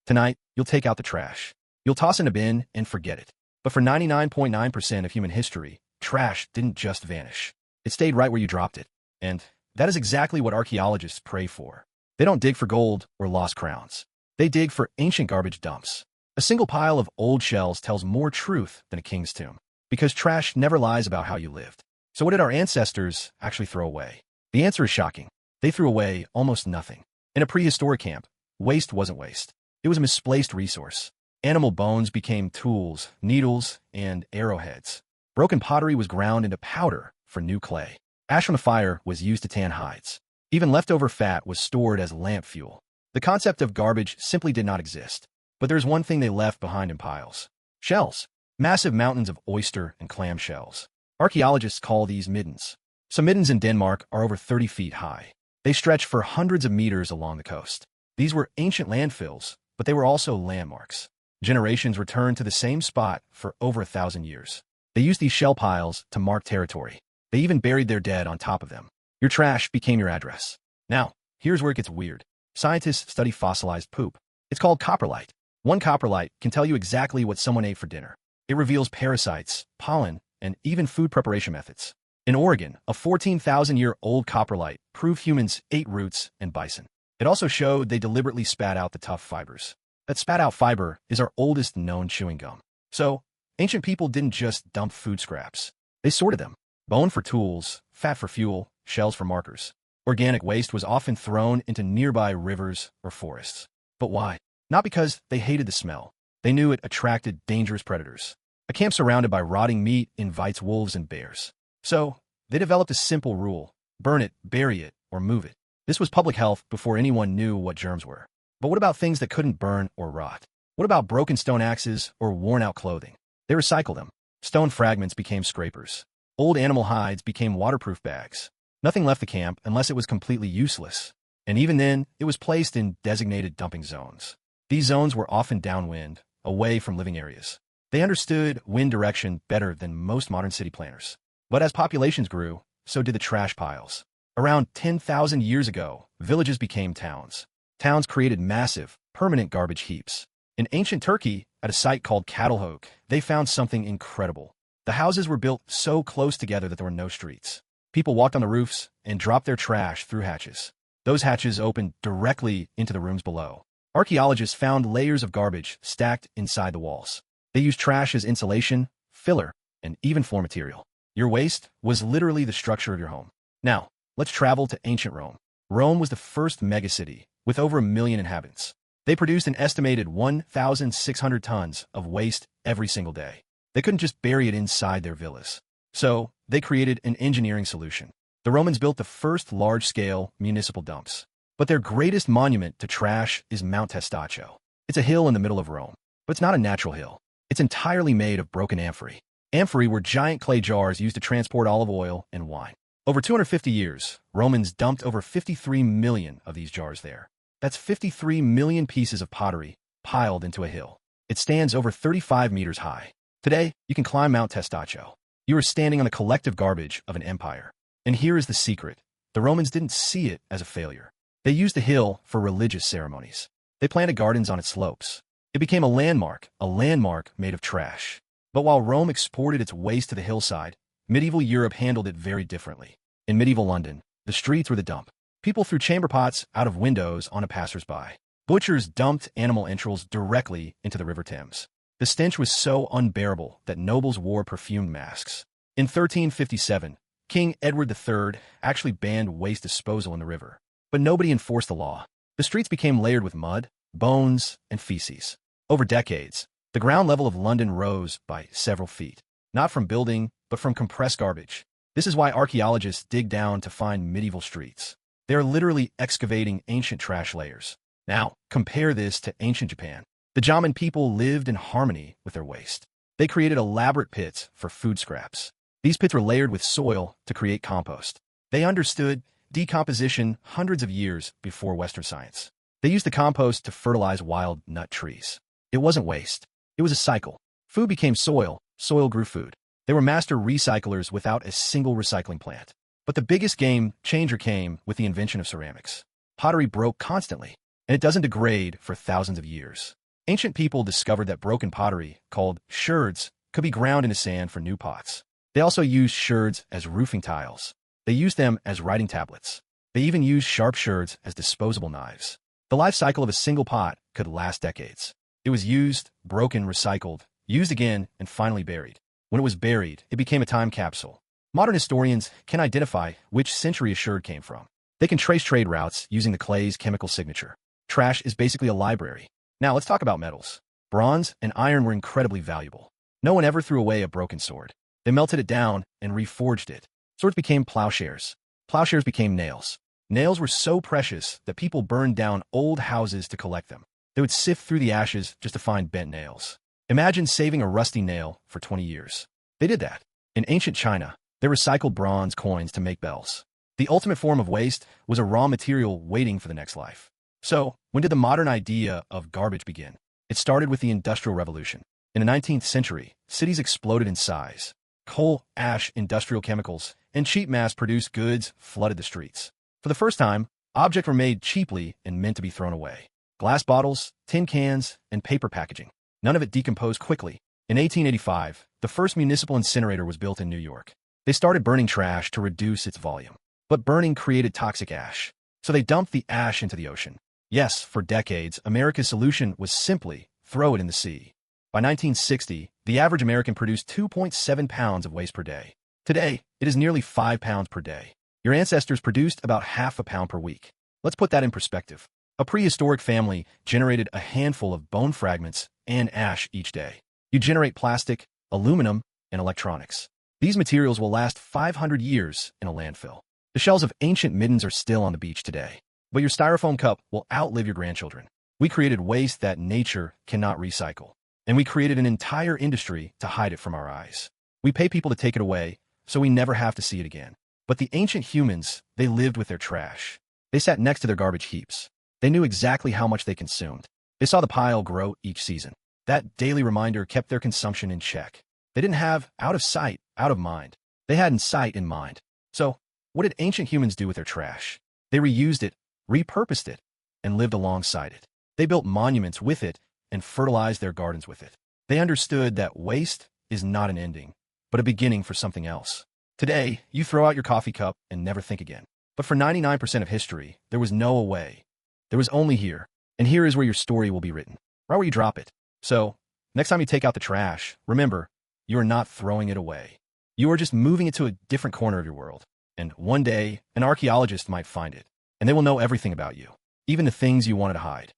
Tonight, you'll take out the trash. You'll toss in a bin and forget it. But for 99.9% of human history, trash didn't just vanish. It stayed right where you dropped it. And that is exactly what archaeologists pray for. They don't dig for gold or lost crowns. They dig for ancient garbage dumps. A single pile of old shells tells more truth than a king's tomb, because trash never lies about how you lived. So what did our ancestors actually throw away? The answer is shocking. They threw away almost nothing. In a prehistoric camp, waste wasn't waste. It was a misplaced resource. Animal bones became tools, needles, and arrowheads. Broken pottery was ground into powder for new clay. Ash from a fire was used to tan hides. Even leftover fat was stored as lamp fuel. The concept of garbage simply did not exist. But there's one thing they left behind in piles. Shells. Massive mountains of oyster and clam shells. Archaeologists call these middens. Some middens in Denmark are over 30 feet high. They stretch for hundreds of meters along the coast. These were ancient landfills, but they were also landmarks. Generations returned to the same spot for over 1,000 years. They used these shell piles to mark territory. They even buried their dead on top of them. Your trash became your address. Now, here's where it gets weird. Scientists study fossilized poop. It's called coprolite. One coprolite can tell you exactly what someone ate for dinner. It reveals parasites, pollen, and even food preparation methods. In Oregon, a 14,000-year-old coprolite proved humans ate roots and bison. It also showed they deliberately spat out the tough fibers. That spat-out fiber is our oldest known chewing gum. So, ancient people didn't just dump food scraps. They sorted them. Bone for tools, fat for fuel, shells for markers. Organic waste was often thrown into nearby rivers or forests. But why? Not because they hated the smell. They knew it attracted dangerous predators. A camp surrounded by rotting meat invites wolves and bears. So, they developed a simple rule: burn it, bury it, or move it. This was public health before anyone knew what germs were. But what about things that couldn't burn or rot? What about broken stone axes or worn-out clothing? They recycled them. Stone fragments became scrapers. Old animal hides became waterproof bags. Nothing left the camp unless it was completely useless. And even then, it was placed in designated dumping zones. These zones were often downwind, away from living areas. They understood wind direction better than most modern city planners. But as populations grew, so did the trash piles. Around 10,000 years ago, villages became towns. Towns created massive, permanent garbage heaps. In ancient Turkey, at a site called Çatalhöyük, they found something incredible. The houses were built so close together that there were no streets. People walked on the roofs and dropped their trash through hatches. Those hatches opened directly into the rooms below. Archaeologists found layers of garbage stacked inside the walls. They used trash as insulation, filler, and even floor material. Your waste was literally the structure of your home. Now, let's travel to ancient Rome. Rome was the first megacity, with over 1 million inhabitants. They produced an estimated 1,600 tons of waste every single day. They couldn't just bury it inside their villas. So, they created an engineering solution. The Romans built the first large-scale municipal dumps. But their greatest monument to trash is Mount Testaccio. It's a hill in the middle of Rome. But it's not a natural hill. It's entirely made of broken amphorae. Amphorae were giant clay jars used to transport olive oil and wine. Over 250 years, Romans dumped over 53 million of these jars there. That's 53 million pieces of pottery piled into a hill. It stands over 35 meters high. Today, you can climb Mount Testaccio. You are standing on the collective garbage of an empire. And here is the secret. The Romans didn't see it as a failure. They used the hill for religious ceremonies. They planted gardens on its slopes. It became a landmark made of trash. But while Rome exported its waste to the hillside, medieval Europe handled it very differently. In medieval London, the streets were the dump. People threw chamber pots out of windows on a passers-by. Butchers dumped animal entrails directly into the River Thames. The stench was so unbearable that nobles wore perfumed masks. In 1357, King Edward III actually banned waste disposal in the river. But nobody enforced the law. The streets became layered with mud, bones, and feces. Over decades, the ground level of London rose by several feet. Not from building, but from compressed garbage. This is why archaeologists dig down to find medieval streets. They are literally excavating ancient trash layers. Now, compare this to ancient Japan. The Jaman people lived in harmony with their waste. They created elaborate pits for food scraps. These pits were layered with soil to create compost. They understood decomposition hundreds of years before Western science. They used the compost to fertilize wild nut trees. It wasn't waste. It was a cycle. Food became soil, soil grew food. They were master recyclers without a single recycling plant. But the biggest game changer came with the invention of ceramics. Pottery broke constantly. and it doesn't degrade for thousands of years. Ancient people discovered that broken pottery, called sherds, could be ground into sand for new pots. They also used sherds as roofing tiles. They used them as writing tablets. They even used sharp sherds as disposable knives. The life cycle of a single pot could last decades. It was used, broken, recycled, used again, and finally buried. When it was buried, it became a time capsule. Modern historians can identify which century a sherd came from. They can trace trade routes using the clay's chemical signature. Trash is basically a library. Now let's talk about metals. Bronze and iron were incredibly valuable. No one ever threw away a broken sword. They melted it down and reforged it. Swords became plowshares. Plowshares became nails. Nails were so precious that people burned down old houses to collect them. They would sift through the ashes just to find bent nails. Imagine saving a rusty nail for 20 years. They did that. In ancient China, they recycled bronze coins to make bells. The ultimate form of waste was a raw material waiting for the next life. So, when did the modern idea of garbage begin? It started with the Industrial Revolution. In the 19th century, cities exploded in size. Coal, ash, industrial chemicals, and cheap mass-produced goods flooded the streets. For the first time, objects were made cheaply and meant to be thrown away. Glass bottles, tin cans, and paper packaging. None of it decomposed quickly. In 1885, the first municipal incinerator was built in New York. They started burning trash to reduce its volume. But burning created toxic ash, so they dumped the ash into the ocean. Yes, for decades, America's solution was simply throw it in the sea. By 1960, the average American produced 2.7 pounds of waste per day. Today, it is nearly 5 pounds per day. Your ancestors produced about half a pound per week. Let's put that in perspective. A prehistoric family generated a handful of bone fragments and ash each day. You generate plastic, aluminum, and electronics. These materials will last 500 years in a landfill. The shells of ancient middens are still on the beach today, but your styrofoam cup will outlive your grandchildren. We created waste that nature cannot recycle, and we created an entire industry to hide it from our eyes. We pay people to take it away, so we never have to see it again. But the ancient humans, they lived with their trash. They sat next to their garbage heaps. They knew exactly how much they consumed. They saw the pile grow each season. That daily reminder kept their consumption in check. They didn't have out of sight, out of mind. They had in sight in mind. So, what did ancient humans do with their trash? They reused it, repurposed it, and lived alongside it. They built monuments with it and fertilized their gardens with it. They understood that waste is not an ending, but a beginning for something else. Today, you throw out your coffee cup and never think again. But for 99% of history, there was no away. There was only here. And here is where your story will be written, right where you drop it. So, next time you take out the trash, remember, you are not throwing it away. You are just moving it to a different corner of your world. And one day, an archaeologist might find it, and they will know everything about you, even the things you wanted to hide.